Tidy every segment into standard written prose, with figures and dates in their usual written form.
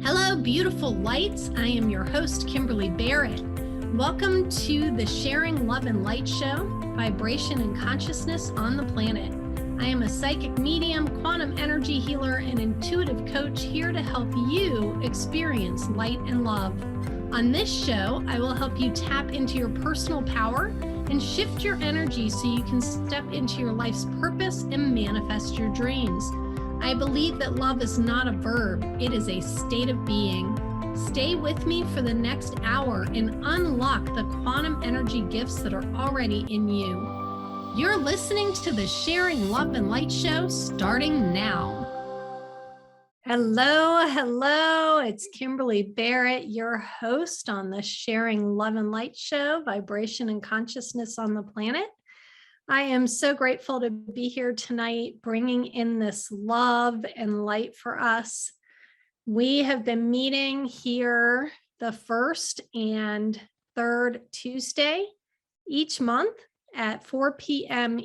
Hello, beautiful lights. I am your host, Kimberly Barrett. Welcome to the Sharing Love and Light Show, Vibration and Consciousness on the Planet. I am a psychic medium, quantum energy healer, and intuitive coach here to help you experience light and love. On this show, I will help you tap into your personal power and shift your energy so you can step into your life's purpose and manifest your dreams. I believe that love is not a verb, it is a state of being. Stay with me for the next hour and unlock the quantum energy gifts that are already in you. You're listening to the Sharing Love and Light Show, starting now. Hello, it's Kimberly Barrett, your host on the Sharing Love and Light Show, Vibration and Consciousness on the Planet. I am so grateful to be here tonight, bringing in this love and light for us. We have been meeting here the first and third Tuesday each month at 4 p.m.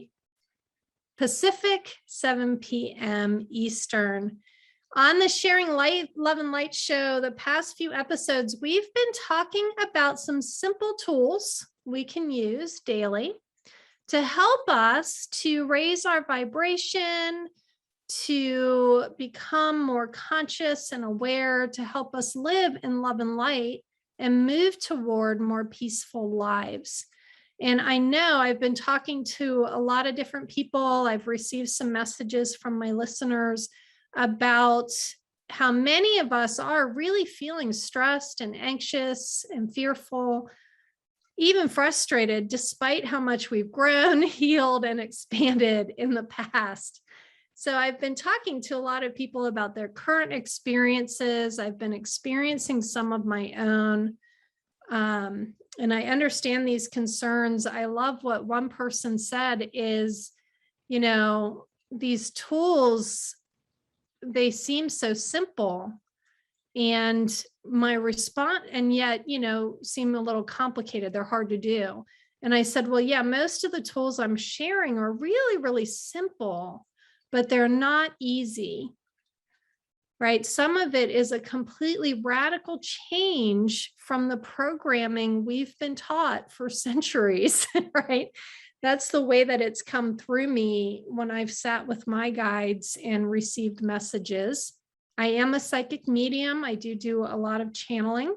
Pacific, 7 p.m. Eastern. On the Sharing Love and Light Show, the past few episodes, we've been talking about some simple tools we can use daily to help us to raise our vibration, to become more conscious and aware, to help us live in love and light and move toward more peaceful lives. And I know I've been talking to a lot of different people. I've received some messages from my listeners about how many of us are really feeling stressed and anxious and fearful, even frustrated, despite how much we've grown, healed, and expanded in the past. So I've been talking to a lot of people about their current experiences. I've been experiencing some of my own, and I understand these concerns. I love what one person said is, these tools, they seem so simple. And my response, and yet, seem a little complicated. They're hard to do. And I said, well, yeah, most of the tools I'm sharing are really, really simple, but they're not easy, right? Some of it is a completely radical change from the programming we've been taught for centuries, right? That's the way that it's come through me when I've sat with my guides and received messages. I am a psychic medium. I do a lot of channeling.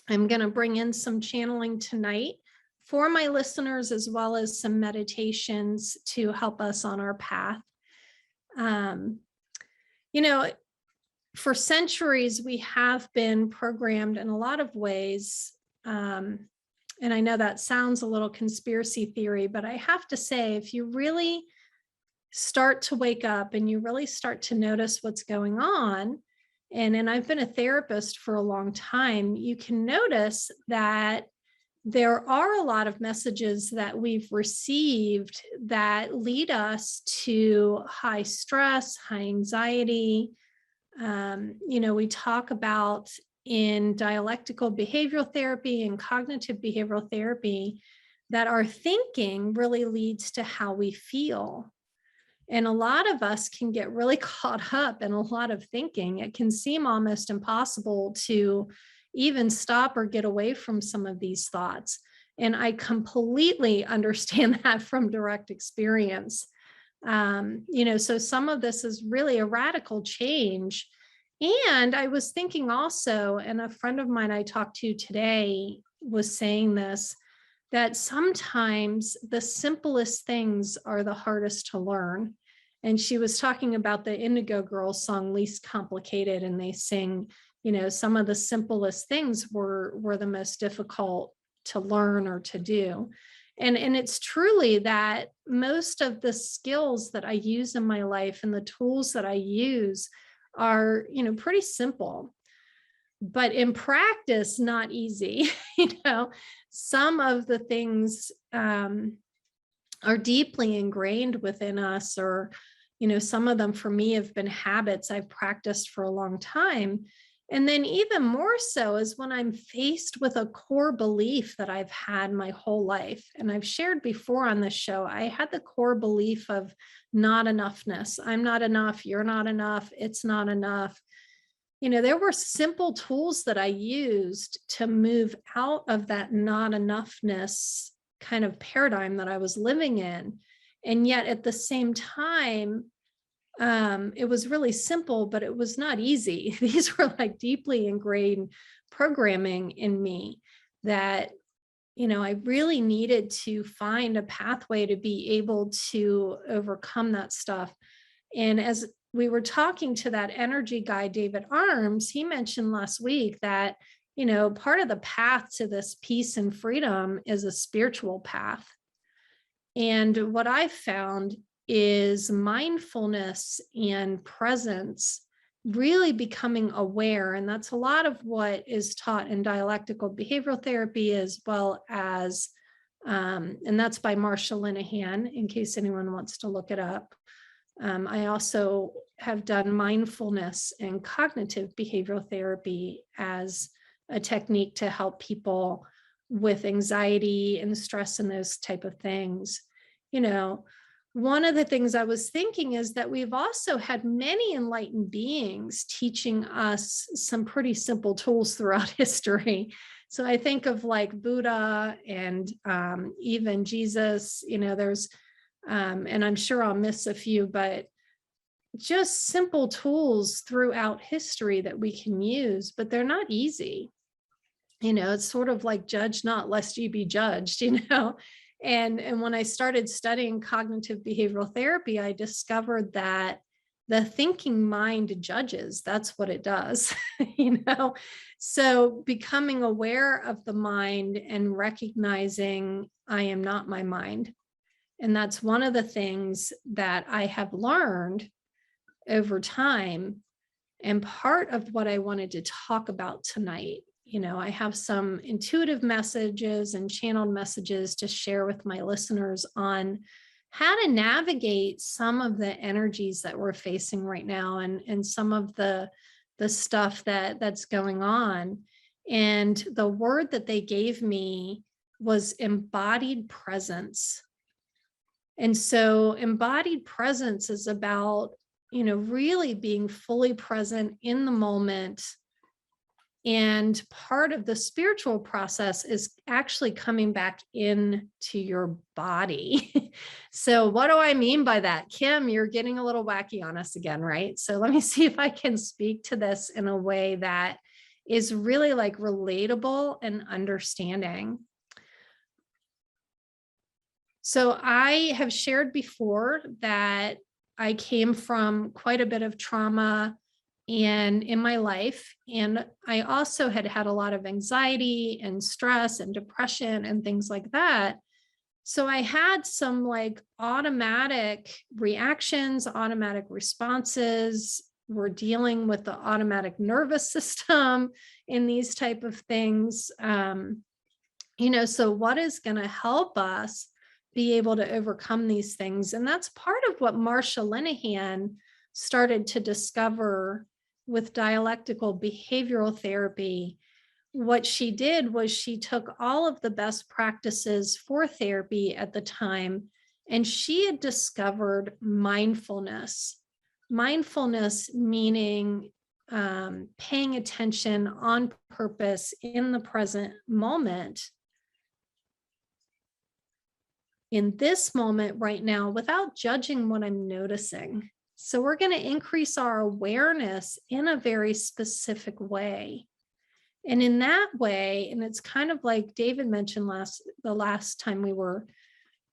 I'm going to bring in some channeling tonight for my listeners, as well as some meditations to help us on our path. For centuries, we have been programmed in a lot of ways. And I know that sounds a little conspiracy theory, but I have to say, if you really start to wake up and you really start to notice what's going on, and I've been a therapist for a long time, you can notice that there are a lot of messages that we've received that lead us to high stress, high anxiety. We talk about in dialectical behavioral therapy and cognitive behavioral therapy that our thinking really leads to how we feel. And a lot of us can get really caught up in a lot of thinking. It can seem almost impossible to even stop or get away from some of these thoughts. And I completely understand that from direct experience. So some of this is really a radical change. And I was thinking also, and a friend of mine I talked to today was saying this, that sometimes the simplest things are the hardest to learn. And she was talking about the Indigo Girls song, Least Complicated, and they sing, some of the simplest things were the most difficult to learn or to do. And it's truly that most of the skills that I use in my life and the tools that I use are, pretty simple. But in practice, not easy. Some of the things are deeply ingrained within us, or some of them for me have been habits I've practiced for a long time. And then even more so is when I'm faced with a core belief that I've had my whole life. And I've shared before on this show, I had the core belief of not enoughness. I'm not enough. You're not enough. It's not enough. There were simple tools that I used to move out of that not enoughness kind of paradigm that I was living in. And yet at the same time, it was really simple, but it was not easy. These were like deeply ingrained programming in me that, I really needed to find a pathway to be able to overcome that stuff. And as we were talking to that energy guy, David Arms, he mentioned last week that, part of the path to this peace and freedom is a spiritual path. And what I found is mindfulness and presence, really becoming aware. And that's a lot of what is taught in dialectical behavioral therapy, as well as, and that's by Marsha Linehan, in case anyone wants to look it up. I also have done mindfulness and cognitive behavioral therapy as a technique to help people with anxiety and stress and those type of things. One of the things I was thinking is that we've also had many enlightened beings teaching us some pretty simple tools throughout history. So I think of like Buddha and even Jesus, there's, and I'm sure I'll miss a few, but just simple tools throughout history that we can use, but they're not easy. It's sort of like judge not lest ye be judged, And when I started studying cognitive behavioral therapy, I discovered that the thinking mind judges. That's what it does, So becoming aware of the mind and recognizing I am not my mind. And that's one of the things that I have learned over time. And part of what I wanted to talk about tonight, I have some intuitive messages and channeled messages to share with my listeners on how to navigate some of the energies that we're facing right now and some of the stuff that's going on. And the word that they gave me was embodied presence. And so embodied presence is about, really being fully present in the moment. And part of the spiritual process is actually coming back into your body. So what do I mean by that? Kim, you're getting a little wacky on us again, right? So let me see if I can speak to this in a way that is really like relatable and understanding. So I have shared before that I came from quite a bit of trauma and in my life. And I also had had a lot of anxiety and stress and depression and things like that. So I had some like automatic reactions, automatic responses. We're dealing with the automatic nervous system in these type of things. So what is going to help us be able to overcome these things? And that's part of what Marsha Linehan started to discover with dialectical behavioral therapy. What she did was she took all of the best practices for therapy at the time, and she had discovered mindfulness. Mindfulness meaning paying attention on purpose in the present moment, in this moment right now, without judging what I'm noticing. So we're going to increase our awareness in a very specific way. And in that way, and it's kind of like David mentioned the last time we were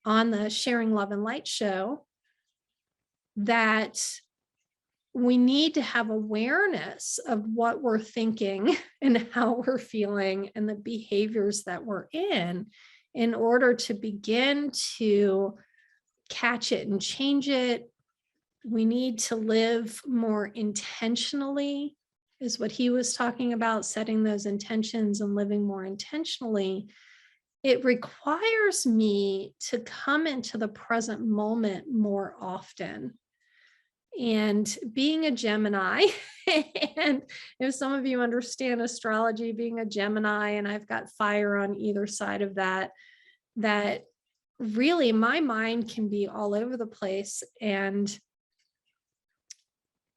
on the Sharing Love and Light show, that we need to have awareness of what we're thinking and how we're feeling and the behaviors that we're in order to begin to catch it and change it. We need to live more intentionally, is what he was talking about, setting those intentions and living more intentionally. It requires me to come into the present moment more often. And being a Gemini, and if some of you understand astrology, being a Gemini, and I've got fire on either side of that, that really my mind can be all over the place. And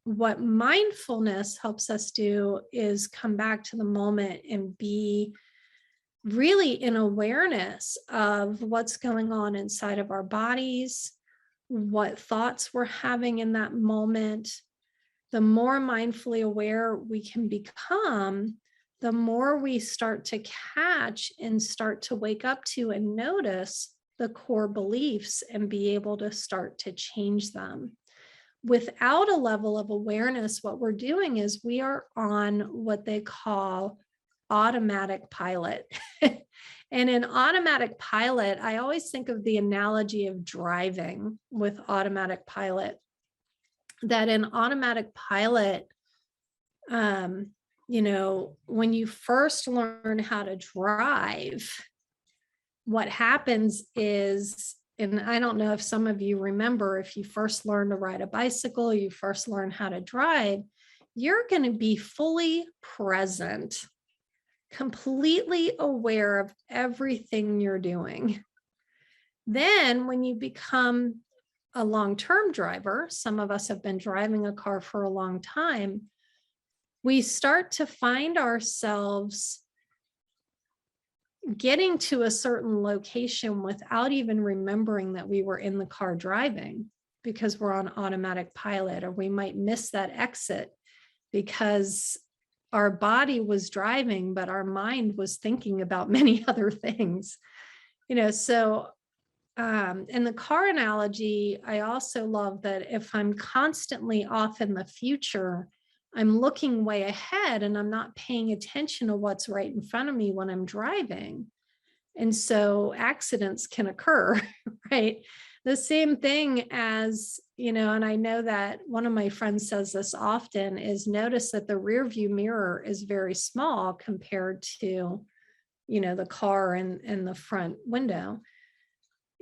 what mindfulness helps us do is come back to the moment and be really in awareness of what's going on inside of our bodies, what thoughts we're having in that moment. The more mindfully aware we can become, the more we start to catch and start to wake up to and notice the core beliefs and be able to start to change them. Without a level of awareness, what we're doing is we are on what they call automatic pilot. And in automatic pilot, I always think of the analogy of driving with automatic pilot, that in automatic pilot, when you first learn how to drive, what happens is, and I don't know if some of you remember, if you first learn to ride a bicycle, you first learn how to drive, you're going to be fully present, completely aware of everything you're doing. Then when you become a long-term driver, some of us have been driving a car for a long time, we start to find ourselves getting to a certain location without even remembering that we were in the car driving, because we're on automatic pilot, or we might miss that exit because our body was driving, but our mind was thinking about many other things. So in the car analogy, I also love that if I'm constantly off in the future, I'm looking way ahead and I'm not paying attention to what's right in front of me when I'm driving. And so accidents can occur, right? The same thing as, and I know that one of my friends says this often, is notice that the rear view mirror is very small compared to, the car and the front window.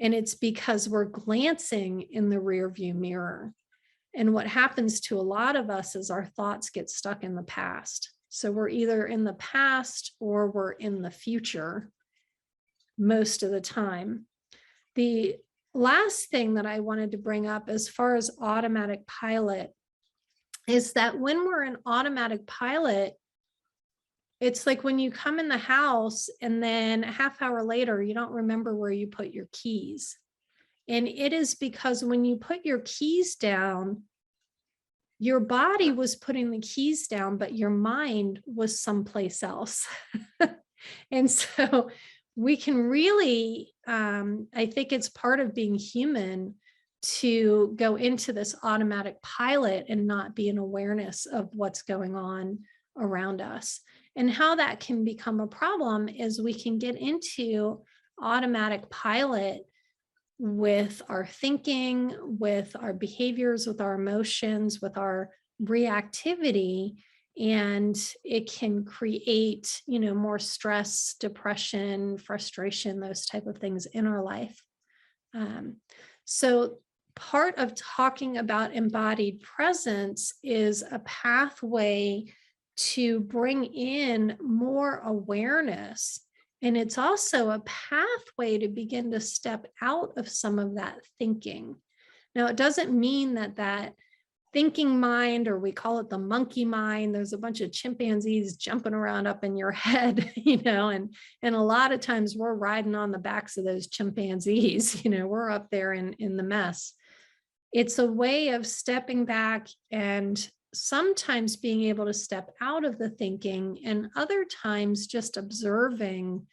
And it's because we're glancing in the rear view mirror. And what happens to a lot of us is our thoughts get stuck in the past. So we're either in the past or we're in the future most of the time. The last thing that I wanted to bring up as far as automatic pilot is that when we're in automatic pilot, it's like when you come in the house and then a half hour later, you don't remember where you put your keys. And it is because when you put your keys down, your body was putting the keys down, but your mind was someplace else. And so we can really, I think it's part of being human to go into this automatic pilot and not be in awareness of what's going on around us. And how that can become a problem is we can get into automatic pilot with our thinking, with our behaviors, with our emotions, with our reactivity, and it can create, more stress, depression, frustration, those type of things in our life. So part of talking about embodied presence is a pathway to bring in more awareness. And it's also a pathway to begin to step out of some of that thinking. Now, it doesn't mean that thinking mind, or we call it the monkey mind, there's a bunch of chimpanzees jumping around up in your head, and a lot of times we're riding on the backs of those chimpanzees, we're up there in the mess. It's a way of stepping back and sometimes being able to step out of the thinking, and other times just observing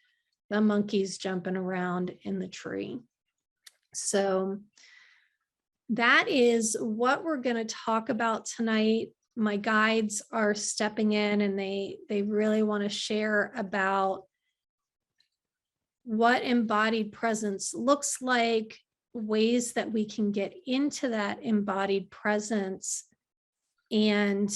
the monkeys jumping around in the tree. So that is what we're going to talk about tonight. My guides are stepping in and they really want to share about what embodied presence looks like, ways that we can get into that embodied presence, and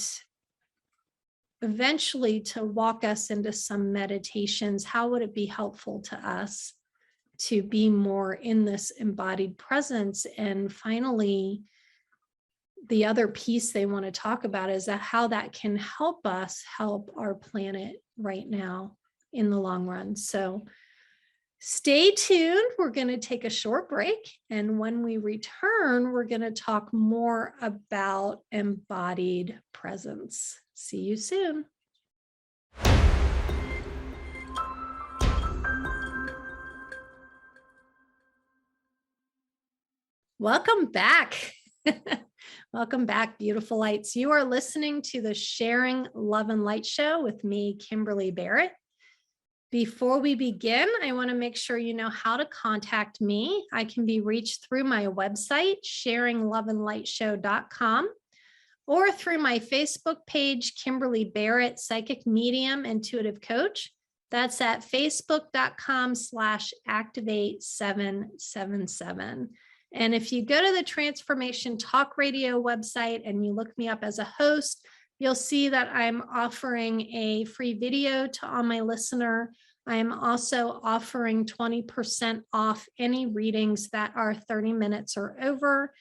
eventually to walk us into some meditations. How would it be helpful to us to be more in this embodied presence, and finally the other piece they want to talk about is that how that can help us help our planet right now in the long run. So stay tuned. We're going to take a short break. And when we return, we're going to talk more about embodied presence. See you soon. Welcome back. Welcome back, beautiful lights. You are listening to the Sharing Love and Light Show with me, Kimberly Barrett. Before we begin, I want to make sure you know how to contact me. I can be reached through my website, sharingloveandlightshow.com, or through my Facebook page, Kimberly Barrett, Psychic Medium Intuitive Coach. That's at facebook.com/activate777. And if you go to the Transformation Talk Radio website and you look me up as a host, you'll see that I'm offering a free video to all my listener. I am also offering 20% off any readings that are 30 minutes or over.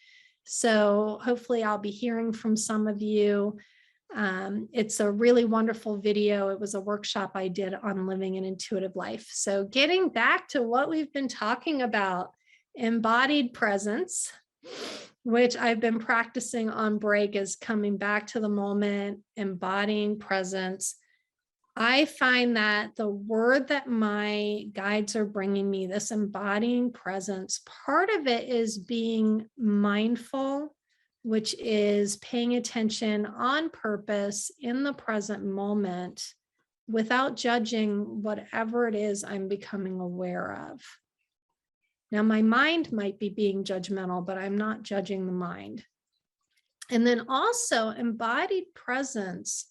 So hopefully I'll be hearing from some of you. It's a really wonderful video. It was a workshop I did on living an intuitive life. So getting back to what we've been talking about, embodied presence, which I've been practicing on break, is coming back to the moment, embodying presence. I find that the word that my guides are bringing me, this embodying presence, part of it is being mindful, which is paying attention on purpose in the present moment without judging whatever it is I'm becoming aware of. Now, my mind might be being judgmental, but I'm not judging the mind. And then also embodied presence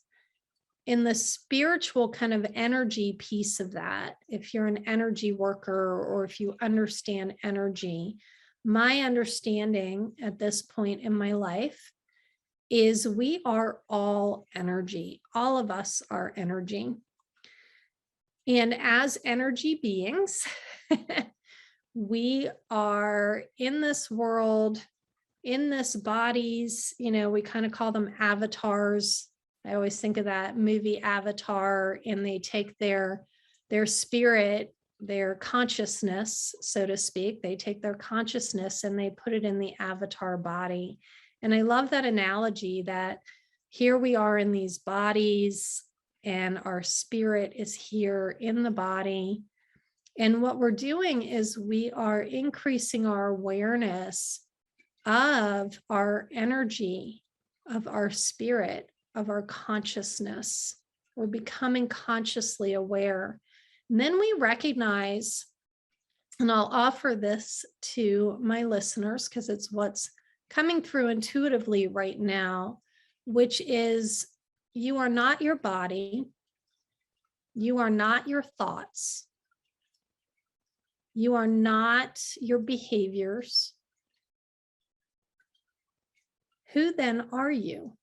in the spiritual kind of energy piece of that. If you're an energy worker or if you understand energy, my understanding at this point in my life is we are all energy. All of us are energy. And as energy beings, we are in this world, in this bodies, we kind of call them avatars. I always think of that movie Avatar, and they take their spirit, their consciousness, so to speak, they take their consciousness and they put it in the avatar body. And I love that analogy that here we are in these bodies and our spirit is here in the body. And what we're doing is we are increasing our awareness of our energy, of our spirit, of our consciousness. We're becoming consciously aware. And then we recognize, and I'll offer this to my listeners because it's what's coming through intuitively right now, which is you are not your body. You are not your thoughts. You are not your behaviors. Who then are you?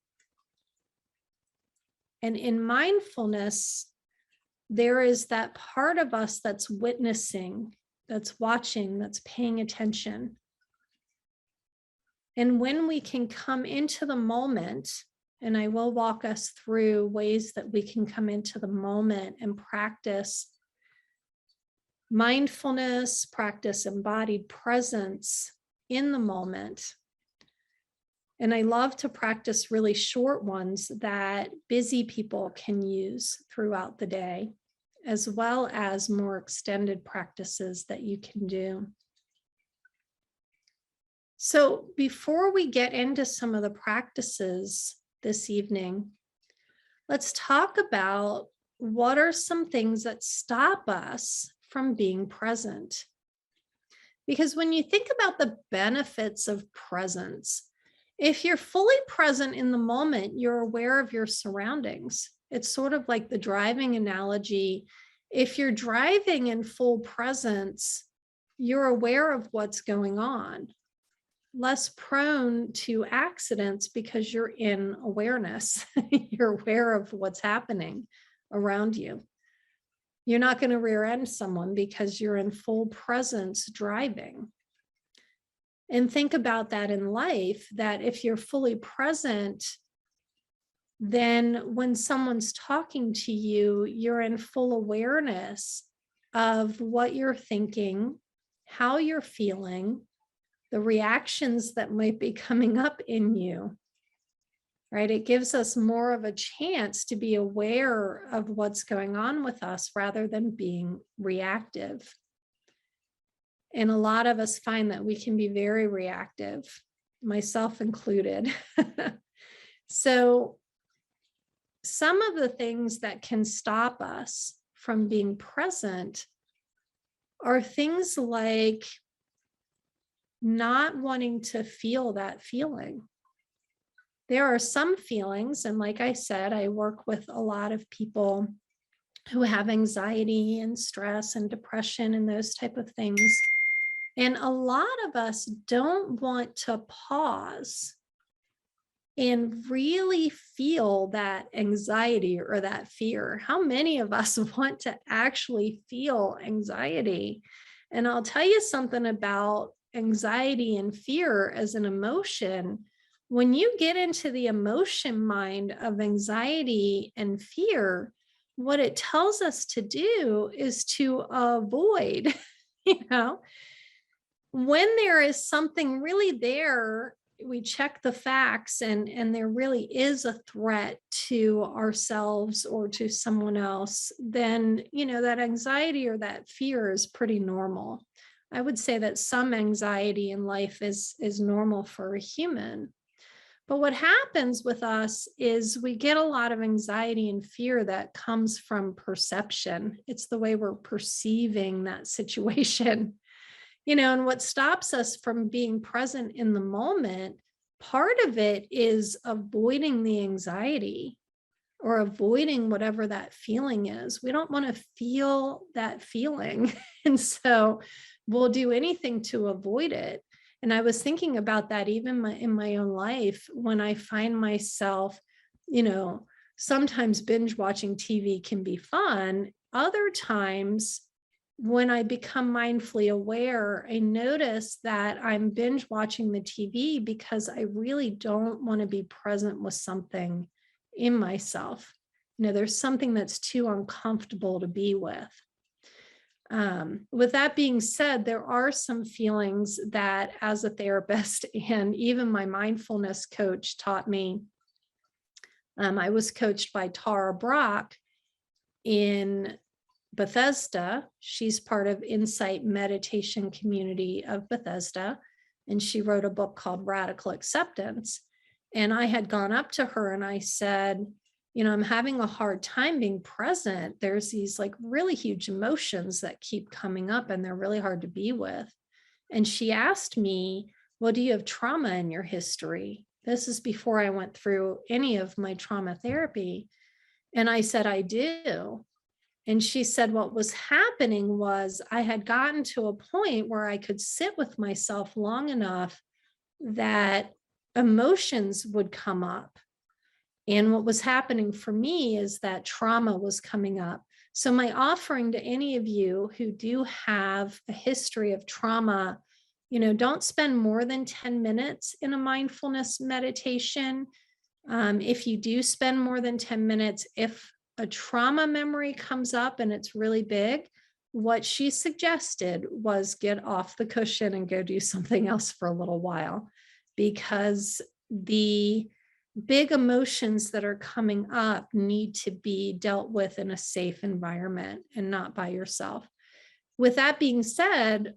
And in mindfulness, there is that part of us that's witnessing, that's watching, that's paying attention. And when we can come into the moment, and I will walk us through ways that we can come into the moment and practice mindfulness, practice embodied presence in the moment. And I love to practice really short ones that busy people can use throughout the day, as well as more extended practices that you can do. So before we get into some of the practices this evening, let's talk about what are some things that stop us from being present. Because when you think about the benefits of presence, if you're fully present in the moment, you're aware of your surroundings. It's sort of like the driving analogy. If you're driving in full presence, you're aware of what's going on, less prone to accidents because you're in awareness. You're aware of what's happening around you. You're not going to rear end someone because you're in full presence driving. And think about that in life, that if you're fully present, then when someone's talking to you, you're in full awareness of what you're thinking, how you're feeling, the reactions that might be coming up in you, right? It gives us more of a chance to be aware of what's going on with us rather than being reactive. And a lot of us find that we can be very reactive, myself included. So some of the things that can stop us from being present are things like not wanting to feel that feeling. There are some feelings, and like I said, I work with a lot of people who have anxiety and stress and depression and those type of things. And a lot of us don't want to pause and really feel that anxiety or that fear. How many of us want to actually feel anxiety? And I'll tell you something about anxiety and fear as an emotion. When you get into the emotion mind of anxiety and fear, what it tells us to do is to avoid, you know, when there is something really there, we check the facts and there really is a threat to ourselves or to someone else, then, you know, that anxiety or that fear is pretty normal. I would say that some anxiety in life is normal for a human. But what happens with us is we get a lot of anxiety and fear that comes from perception. It's the way we're perceiving that situation. You know, and what stops us from being present in the moment, part of it is avoiding the anxiety or avoiding whatever that feeling is. We don't want to feel that feeling. And so we'll do anything to avoid it. And I was thinking about that even in my own life when I find myself, you know, sometimes binge watching TV can be fun. Other times, when I become mindfully aware, I notice that I'm binge watching the TV because I really don't want to be present with something in myself. You know, there's something that's too uncomfortable to be with. With that being said, there are some feelings that as a therapist and even my mindfulness coach taught me. I was coached by Tara Brock in Bethesda. She's part of Insight Meditation Community of Bethesda, and she wrote a book called Radical Acceptance. And I had gone up to her and I said, you know, I'm having a hard time being present. There's these like really huge emotions that keep coming up and they're really hard to be with. And she asked me, well, do you have trauma in your history? This is before I went through any of my trauma therapy. And I said, I do. And she said, what was happening was I had gotten to a point where I could sit with myself long enough that emotions would come up. And what was happening for me is that trauma was coming up. So my offering to any of you who do have a history of trauma, you know, don't spend more than 10 minutes in a mindfulness meditation. If you do spend more than 10 minutes, if a trauma memory comes up and it's really big, what she suggested was get off the cushion and go do something else for a little while, because the big emotions that are coming up need to be dealt with in a safe environment and not by yourself. With that being said,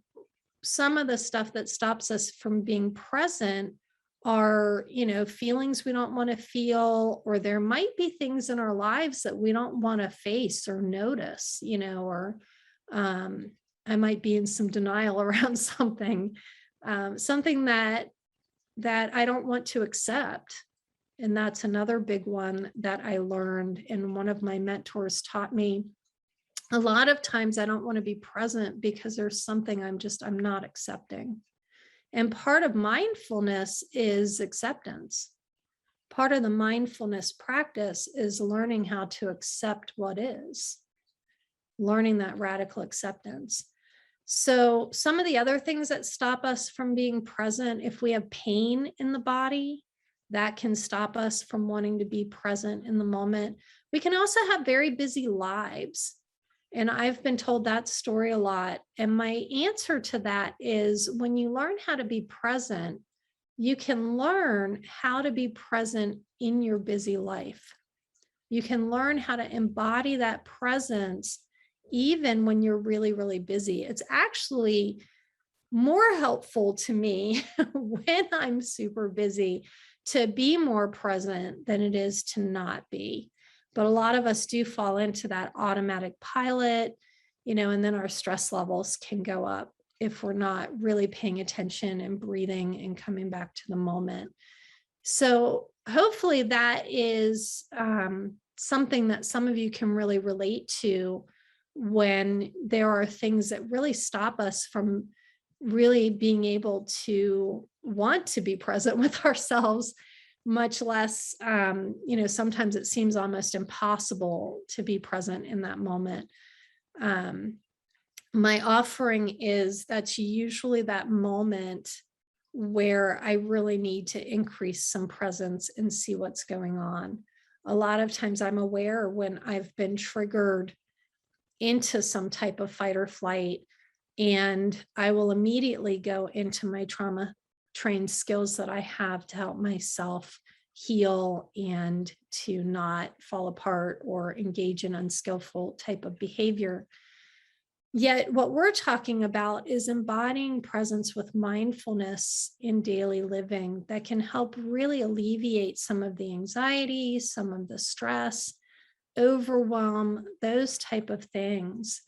some of the stuff that stops us from being present are, you know, feelings we don't want to feel, or there might be things in our lives that we don't want to face or notice, you know, or I might be in some denial around something, something that I don't want to accept. And that's another big one that I learned. And one of my mentors taught me, a lot of times I don't want to be present because there's something I'm not accepting. And part of mindfulness is acceptance. Part of the mindfulness practice is learning how to accept what is, learning that radical acceptance. So some of the other things that stop us from being present, if we have pain in the body, that can stop us from wanting to be present in the moment. We can also have very busy lives. And I've been told that story a lot. And my answer to that is when you learn how to be present, you can learn how to be present in your busy life. You can learn how to embody that presence even when you're really, really busy. It's actually more helpful to me when I'm super busy to be more present than it is to not be. But a lot of us do fall into that automatic pilot, and then our stress levels can go up if we're not really paying attention and breathing and coming back to the moment. So hopefully that is something that some of you can really relate to when there are things that really stop us from really being able to want to be present with ourselves, much less, sometimes it seems almost impossible to be present in that moment. My offering is that's usually that moment where I really need to increase some presence and see what's going on. A lot of times I'm aware when I've been triggered into some type of fight or flight, and I will immediately go into my trauma trained skills that I have to help myself heal and to not fall apart or engage in unskillful type of behavior. Yet what we're talking about is embodying presence with mindfulness in daily living that can help really alleviate some of the anxiety, some of the stress, overwhelm, those type of things.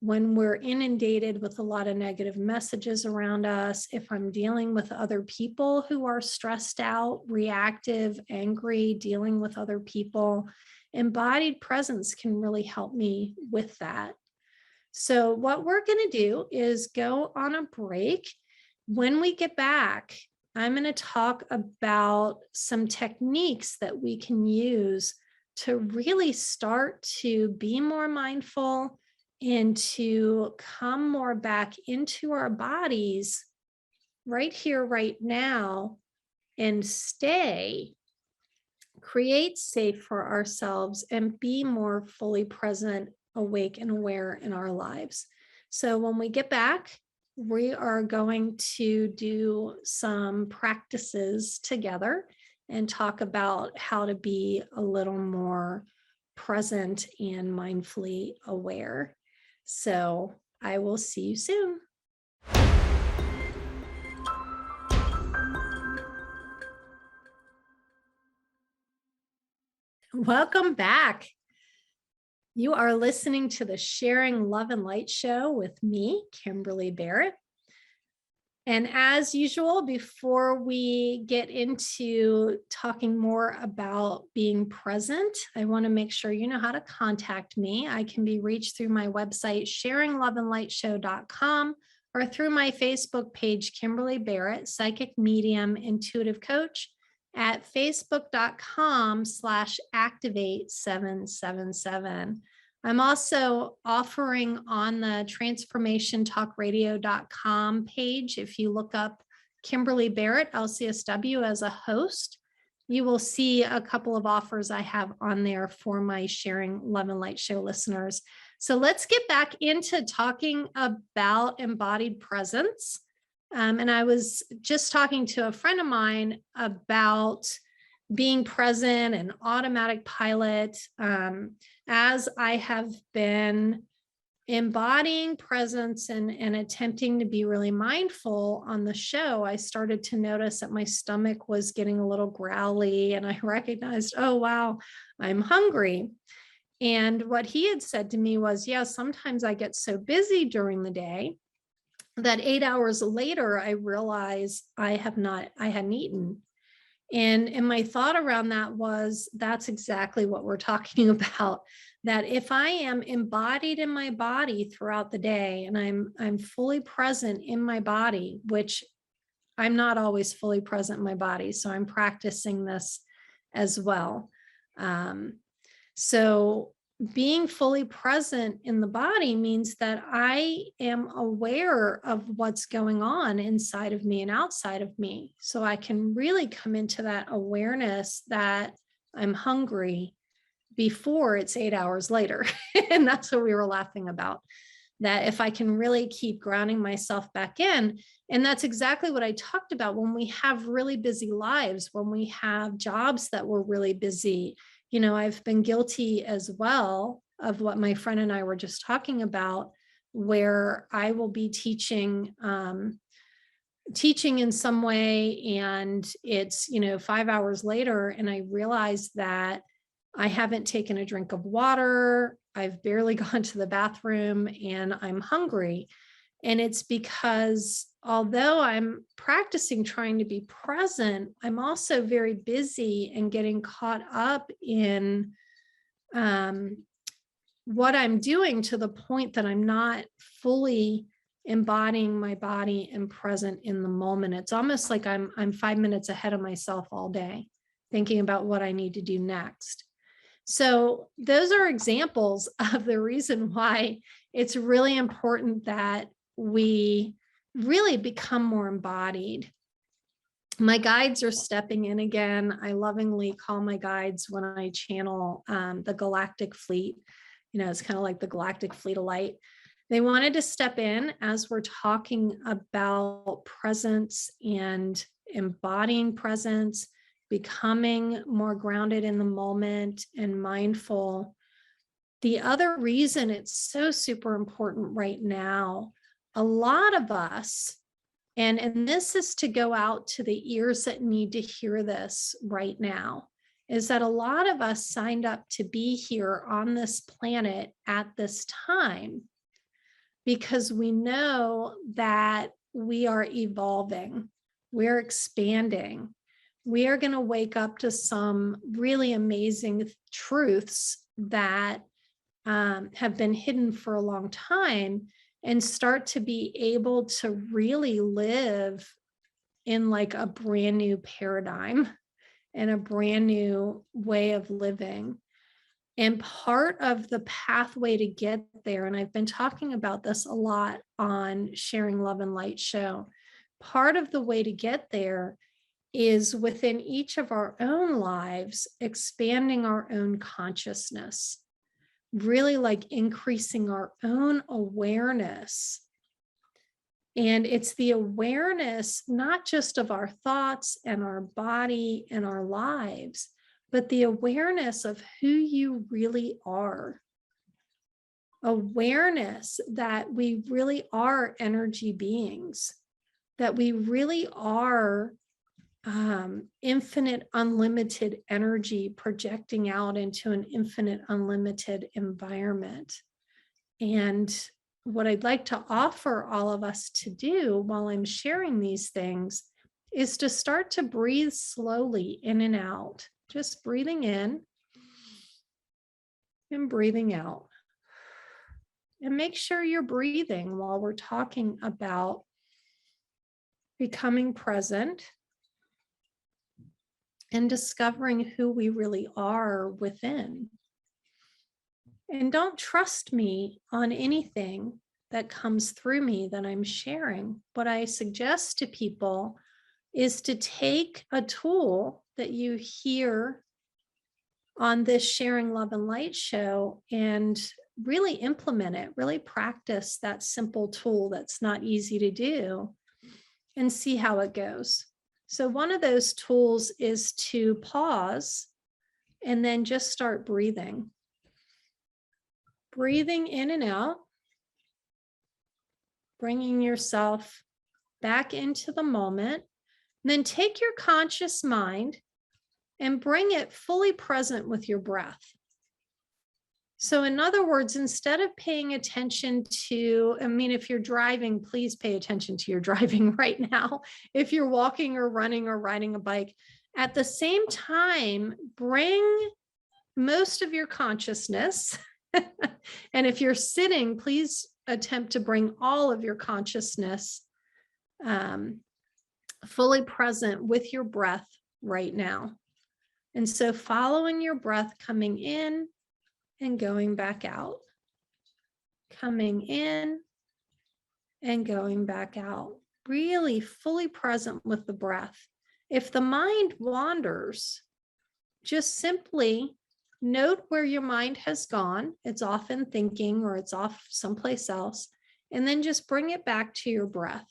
When we're inundated with a lot of negative messages around us, if I'm dealing with other people who are stressed out, reactive, angry, dealing with other people, embodied presence can really help me with that. So what we're going to do is go on a break. When we get back, I'm going to talk about some techniques that we can use to really start to be more mindful and to come more back into our bodies right here, right now, and stay, create safe for ourselves, and be more fully present, awake, and aware in our lives. So when we get back, we are going to do some practices together and talk about how to be a little more present and mindfully aware. So I will see you soon. Welcome back. You are listening to the Sharing Love and Light show with me, Kimberly Barrett. And as usual, before we get into talking more about being present, I want to make sure you know how to contact me. I can be reached through my website, sharingloveandlightshow.com, or through my Facebook page, Kimberly Barrett, Psychic Medium Intuitive Coach, at facebook.com/activate777. I'm also offering on the transformationtalkradio.com page. If you look up Kimberly Barrett, LCSW, as a host, you will see a couple of offers I have on there for my Sharing Love and Light show listeners. So let's get back into talking about embodied presence. And I was just talking to a friend of mine about being present and automatic pilot. As I have been embodying presence and attempting to be really mindful on the show, I started to notice that my stomach was getting a little growly, and I recognized, oh, wow, I'm hungry. And what he had said to me was, yeah, sometimes I get so busy during the day that 8 hours later, I realized I hadn't eaten. And my thought around that was, that's exactly what we're talking about, that if I am embodied in my body throughout the day and I'm fully present in my body, which I'm not always fully present in my body, so I'm practicing this as well. So being fully present in the body means that I am aware of what's going on inside of me and outside of me. So I can really come into that awareness that I'm hungry before it's 8 hours later. And that's what we were laughing about, that if I can really keep grounding myself back in. And that's exactly what I talked about when we have really busy lives, when we have jobs that were really busy. You know, I've been guilty as well of what my friend and I were just talking about, where I will be teaching in some way, and it's, 5 hours later, and I realize that I haven't taken a drink of water, I've barely gone to the bathroom, and I'm hungry. And it's because although I'm practicing trying to be present, I'm also very busy and getting caught up in what I'm doing, to the point that I'm not fully embodying my body and present in the moment. It's almost like I'm 5 minutes ahead of myself all day, thinking about what I need to do next. So those are examples of the reason why it's really important that we really become more embodied. My guides are stepping in again. I lovingly call my guides when I channel the galactic fleet. It's kind of like the galactic fleet of light. They wanted to step in as we're talking about presence and embodying presence, becoming more grounded in the moment and mindful. The other reason it's so super important right now, a lot of us, and this is to go out to the ears that need to hear this right now, is that a lot of us signed up to be here on this planet at this time because we know that we are evolving, we're expanding. We are going to wake up to some really amazing truths that have been hidden for a long time, and start to be able to really live in like a brand new paradigm and a brand new way of living. And part of the pathway to get there, and I've been talking about this a lot on Sharing Love and Light show, part of the way to get there is within each of our own lives, expanding our own consciousness, really like increasing our own awareness. And it's the awareness, not just of our thoughts and our body and our lives, but the awareness of who you really are. Awareness that we really are energy beings, that we really are infinite, unlimited energy projecting out into an infinite, unlimited environment. And what I'd like to offer all of us to do while I'm sharing these things is to start to breathe slowly in and out, just breathing in and breathing out. And make sure you're breathing while we're talking about becoming present and discovering who we really are within. And don't trust me on anything that comes through me that I'm sharing. What I suggest to people is to take a tool that you hear on this Sharing Love and Light show and really implement it, really practice that simple tool that's not easy to do, and see how it goes. So one of those tools is to pause and then just start breathing. Breathing in and out, bringing yourself back into the moment. And then take your conscious mind and bring it fully present with your breath. So in other words, instead of paying attention to, if you're driving, please pay attention to your driving right now. If you're walking or running or riding a bike, at the same time, bring most of your consciousness. And if you're sitting, please attempt to bring all of your consciousness fully present with your breath right now. And so following your breath coming in and going back out. Coming in and going back out. Really fully present with the breath. If the mind wanders, just simply note where your mind has gone. It's often thinking or it's off someplace else. And then just bring it back to your breath.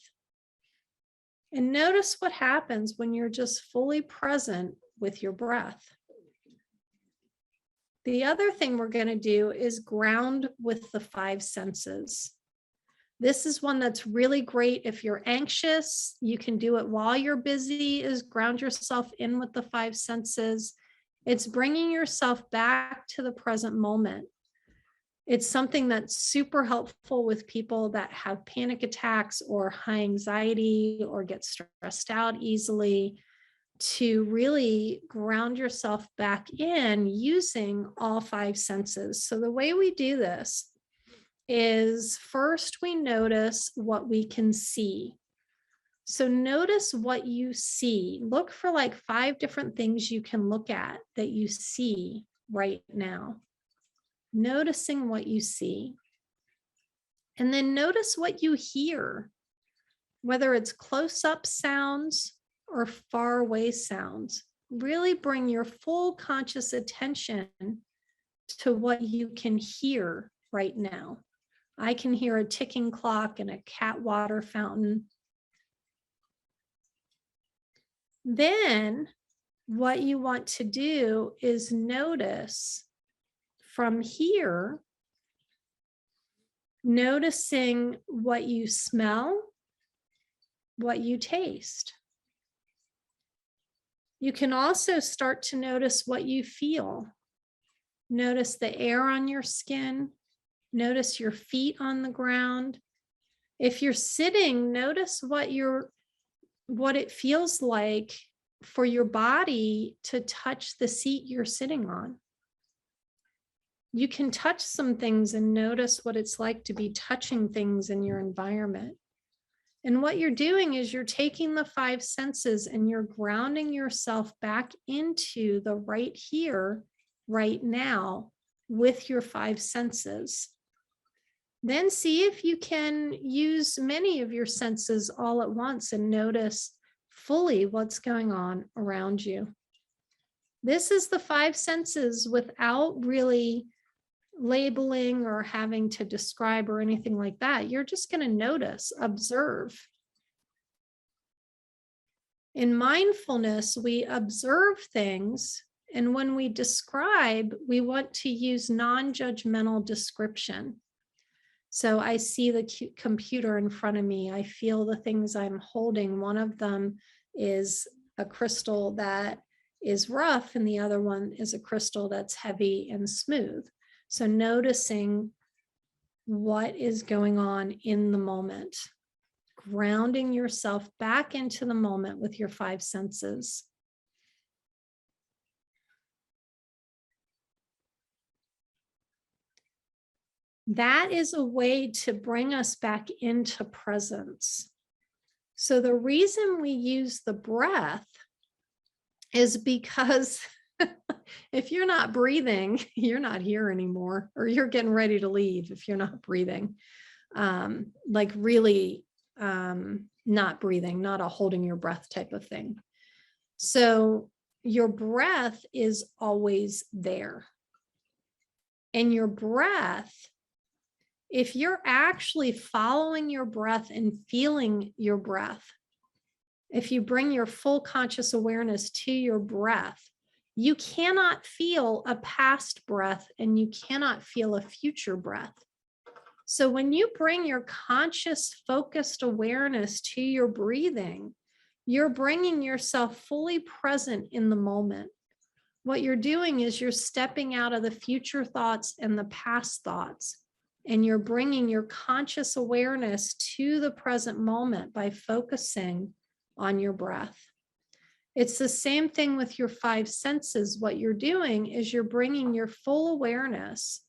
And notice what happens when you're just fully present with your breath. The other thing we're going to do is ground with the 5 senses. This is one that's really great if you're anxious. You can do it while you're busy, is ground yourself in with the 5 senses. It's bringing yourself back to the present moment. It's something that's super helpful with people that have panic attacks or high anxiety or get stressed out easily, to really ground yourself back in using all 5 senses. So the way we do this is first we notice what we can see. So notice what you see. Look for like 5 different things you can look at that you see right now. Noticing what you see. And then notice what you hear, whether it's close-up sounds or far away sounds. Really bring your full conscious attention to what you can hear right now. I can hear a ticking clock and a cat water fountain. Then what you want to do is notice from here, noticing what you smell, what you taste. You can also start to notice what you feel. Notice the air on your skin. Notice your feet on the ground. If you're sitting, notice what it feels like for your body to touch the seat you're sitting on. You can touch some things and notice what it's like to be touching things in your environment. And what you're doing is you're taking the 5 senses and you're grounding yourself back into the right here, right now, with your 5 senses. Then see if you can use many of your senses all at once and notice fully what's going on around you. This is the 5 senses without really labeling or having to describe or anything like that. You're just going to notice, observe. In mindfulness, we observe things, and when we describe, we want to use non-judgmental description. So I see the computer in front of me. I feel the things I'm holding. One of them is a crystal that is rough, and the other one is a crystal that's heavy and smooth. So noticing what is going on in the moment, grounding yourself back into the moment with your 5 senses. That is a way to bring us back into presence. So the reason we use the breath is because if you're not breathing, you're not here anymore, or you're getting ready to leave if you're not breathing. Like really not breathing, not a holding your breath type of thing. So your breath is always there. And your breath, if you're actually following your breath and feeling your breath, if you bring your full conscious awareness to your breath, you cannot feel a past breath and you cannot feel a future breath. So when you bring your conscious, focused awareness to your breathing, you're bringing yourself fully present in the moment. What you're doing is you're stepping out of the future thoughts and the past thoughts, and you're bringing your conscious awareness to the present moment by focusing on your breath. It's the same thing with your 5 senses. What you're doing is you're bringing your full awareness.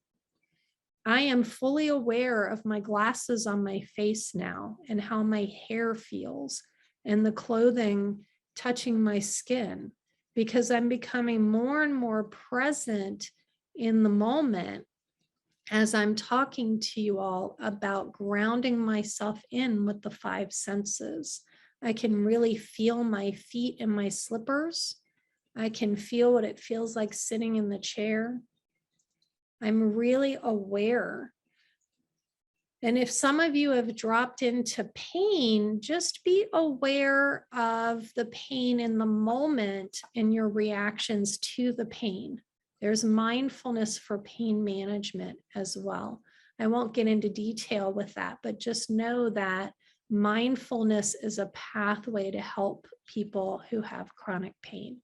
I am fully aware of my glasses on my face now and how my hair feels and the clothing touching my skin, because I'm becoming more and more present in the moment as I'm talking to you all about grounding myself in with the five senses. I can really feel my feet in my slippers. I can feel what it feels like sitting in the chair. I'm really aware. And if some of you have dropped into pain, just be aware of the pain in the moment and your reactions to the pain. There's mindfulness for pain management as well. I won't get into detail with that, but just know that mindfulness is a pathway to help people who have chronic pain.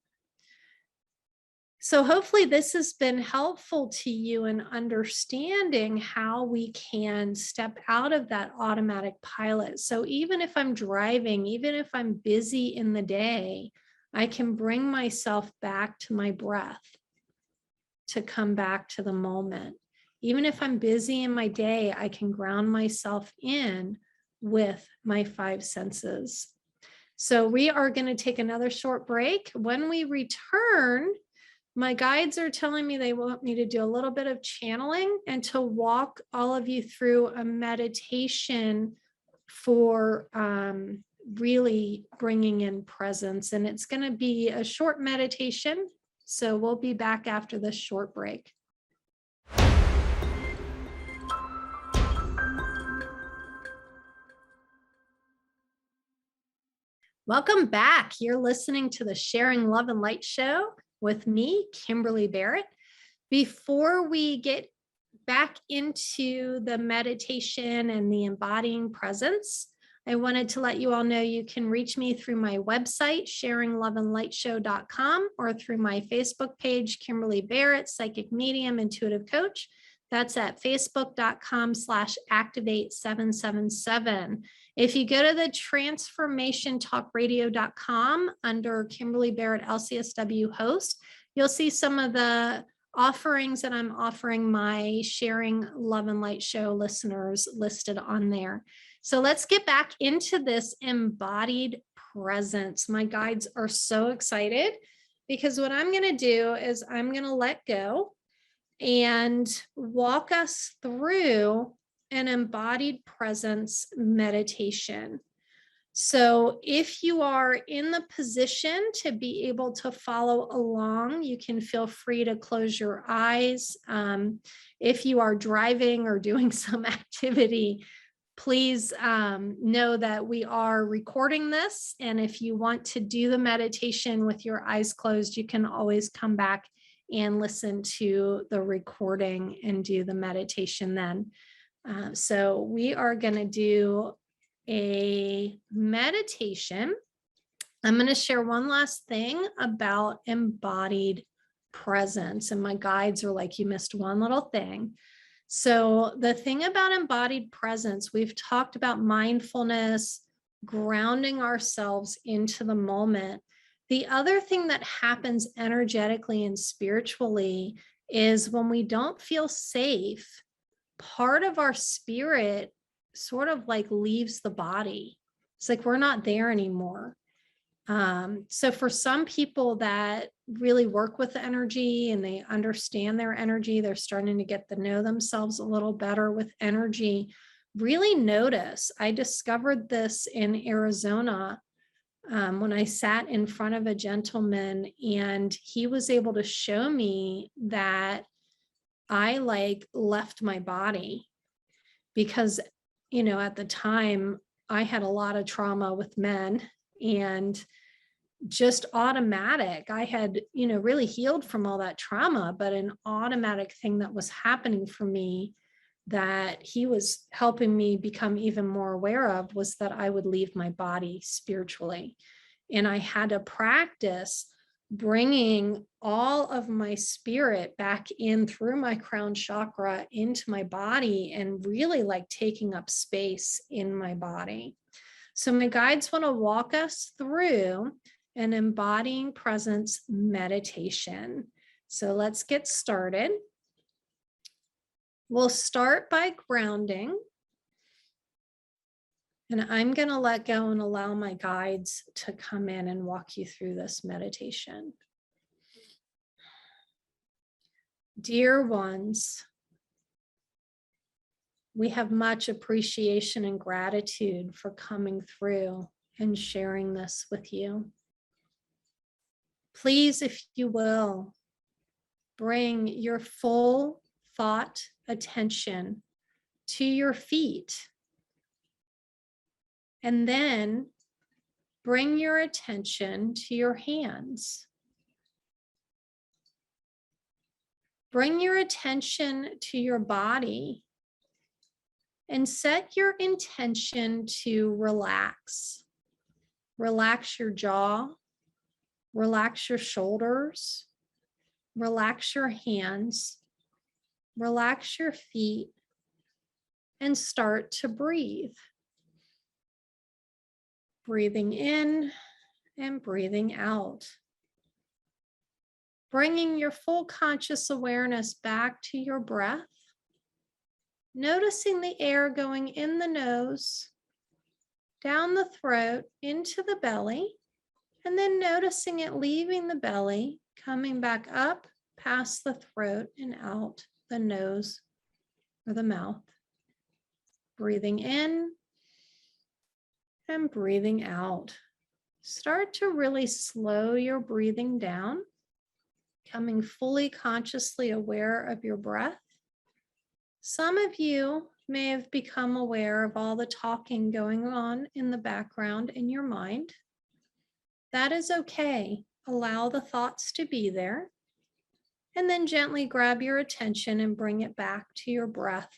So hopefully this has been helpful to you in understanding how we can step out of that automatic pilot. So even if I'm driving, even if I'm busy in the day, I can bring myself back to my breath to come back to the moment. Even if I'm busy in my day, I can ground myself in with my five senses. So we are going to take another short break. When we return, my guides are telling me they want me to do a little bit of channeling and to walk all of you through a meditation for really bringing in presence. And it's going to be a short meditation. So we'll be back after this short break. Welcome back. You're listening to the Sharing Love and Light show with me, Kimberly Barrett. Before we get back into the meditation and the embodying presence, I wanted to let you all know you can reach me through my website, sharingloveandlightshow.com, or through my Facebook page, Kimberly Barrett, Psychic Medium, Intuitive Coach. That's at facebook.com/activate777. If you go to the transformationtalkradio.com under Kimberly Barrett LCSW host, you'll see some of the offerings that I'm offering my Sharing Love and Light show listeners listed on there. So let's get back into this embodied presence. My guides are so excited because what I'm going to do is I'm going to let go and walk us through an embodied presence meditation. So if you are in the position to be able to follow along, you can feel free to close your eyes. If you are driving or doing some activity, please know that we are recording this. And if you want to do the meditation with your eyes closed, you can always come back and listen to the recording and do the meditation then. So we are going to do a meditation. I'm going to share one last thing about embodied presence. And my guides are like, you missed one little thing. So the thing about embodied presence, we've talked about mindfulness, grounding ourselves into the moment. The other thing that happens energetically and spiritually is when we don't feel safe, part of our spirit sort of like leaves the body. It's like we're not there anymore. So for some people that really work with the energy and they understand their energy, they're starting to get to know themselves a little better with energy. Really notice. I discovered this in Arizona when I sat in front of a gentleman and he was able to show me that I like left my body because, you know, at the time I had a lot of trauma with men and just automatic. I had, you know, really healed from all that trauma, but an automatic thing that was happening for me that he was helping me become even more aware of was that I would leave my body spiritually. And I had to practice bringing all of my spirit back in through my crown chakra into my body and really like taking up space in my body. So my guides want to walk us through an embodying presence meditation. So let's get started. We'll start by grounding. And I'm going to let go and allow my guides to come in and walk you through this meditation. Dear ones, We have much appreciation and gratitude for coming through and sharing this with you. Please, if you will, bring your full thought attention to your feet. And then bring your attention to your hands. Bring your attention to your body and set your intention to relax. Relax your jaw, relax your shoulders, relax your hands, relax your feet, and start to breathe. Breathing in and breathing out. Bringing your full conscious awareness back to your breath. Noticing the air going in the nose, down the throat, into the belly, and then noticing it leaving the belly, coming back up past the throat and out the nose or the mouth. Breathing in and breathing out. Start to really slow your breathing down, becoming fully consciously aware of your breath. Some of you may have become aware of all the talking going on in the background in your mind. That is okay. Allow the thoughts to be there, and then gently grab your attention and bring it back to your breath.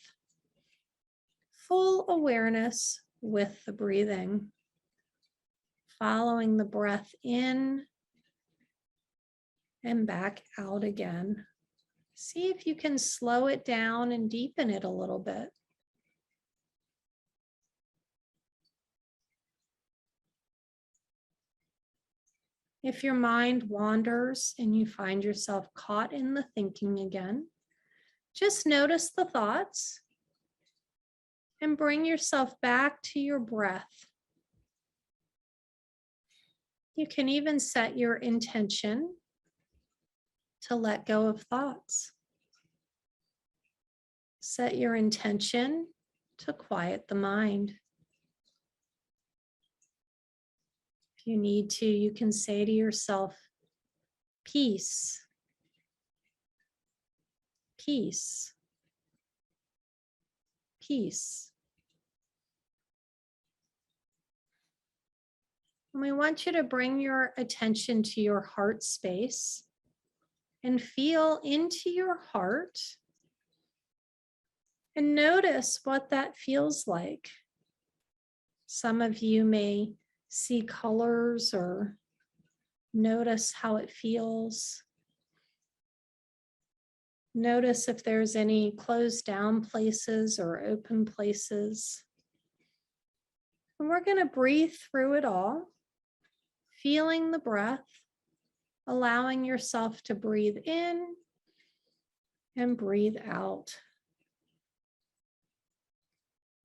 Full awareness with the breathing. Following the breath in and back out again. See if you can slow it down and deepen it a little bit. If your mind wanders and you find yourself caught in the thinking again, just notice the thoughts and bring yourself back to your breath. You can even set your intention to let go of thoughts. Set your intention to quiet the mind. If you need to, you can say to yourself, peace, peace, peace. And we want you to bring your attention to your heart space and feel into your heart and notice what that feels like. Some of you may see colors or notice how it feels. Notice if there's any closed down places or open places. And we're going to breathe through it all, feeling the breath, allowing yourself to breathe in and breathe out.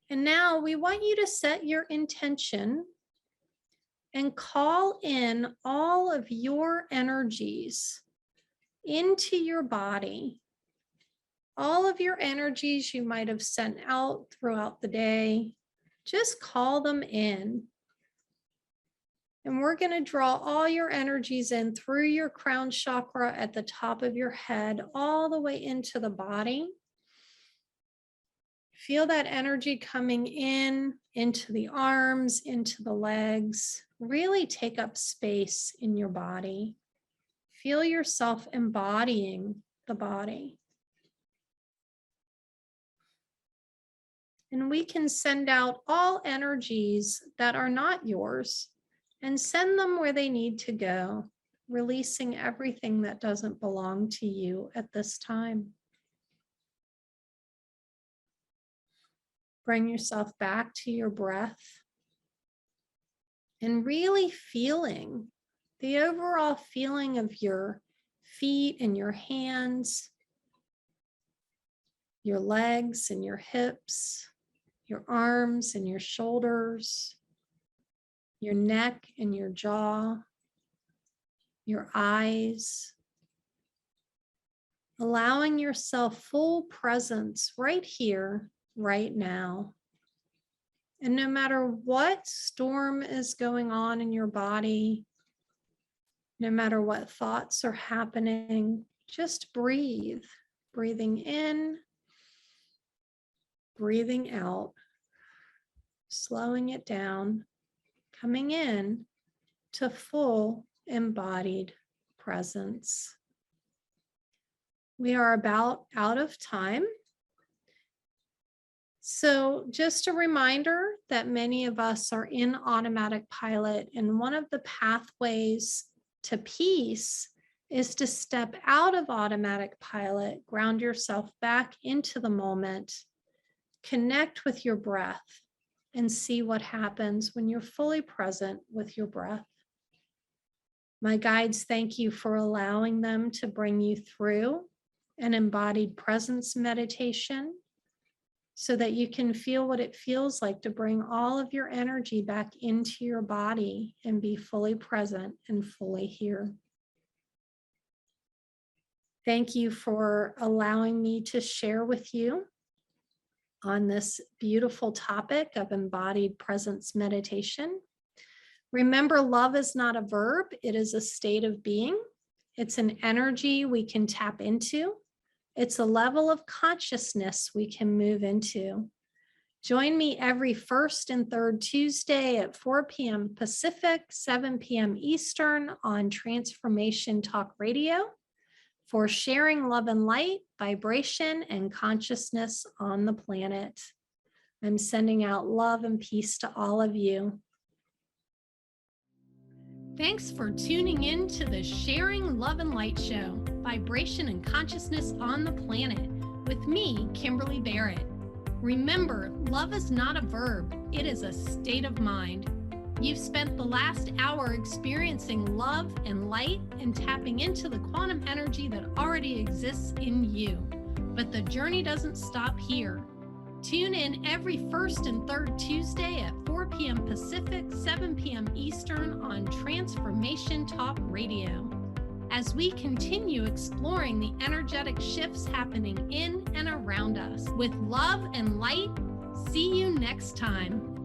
And now we want you to set your intention and call in all of your energies into your body. All of your energies you might have sent out throughout the day, just call them in. And we're going to draw all your energies in through your crown chakra at the top of your head, all the way into the body. Feel that energy coming in, into the arms, into the legs. Really take up space in your body. Feel yourself embodying the body. And we can send out all energies that are not yours and send them where they need to go, releasing everything that doesn't belong to you at this time. Bring yourself back to your breath and really feeling the overall feeling of your feet and your hands, your legs and your hips, your arms and your shoulders, your neck and your jaw, your eyes. Allowing yourself full presence right here right now. And no matter what storm is going on in your body, no matter what thoughts are happening, just breathe. Breathing in, breathing out, slowing it down, coming in to full embodied presence. We are about out of time. So just a reminder that many of us are in automatic pilot, and one of the pathways to peace is to step out of automatic pilot, ground yourself back into the moment, connect with your breath, and see what happens when you're fully present with your breath. My guides thank you for allowing them to bring you through an embodied presence meditation so that you can feel what it feels like to bring all of your energy back into your body and be fully present and fully here. Thank you for allowing me to share with you on this beautiful topic of embodied presence meditation. Remember, love is not a verb, it is a state of being. It's an energy we can tap into. It's a level of consciousness we can move into. Join me every first and third Tuesday at 4 p.m. Pacific, 7 p.m. Eastern on Transformation Talk Radio for sharing love and light, vibration, and consciousness on the planet. I'm sending out love and peace to all of you. Thanks for tuning in to the Sharing Love and Light Show, Vibration and Consciousness on the Planet, with me, Kimberly Barrett. Remember, love is not a verb, it is a state of mind. You've spent the last hour experiencing love and light and tapping into the quantum energy that already exists in you. But the journey doesn't stop here. Tune in every first and third Tuesday at 4 p.m. Pacific, 7 p.m. Eastern on Transformation Talk Radio as we continue exploring the energetic shifts happening in and around us. With love and light, see you next time.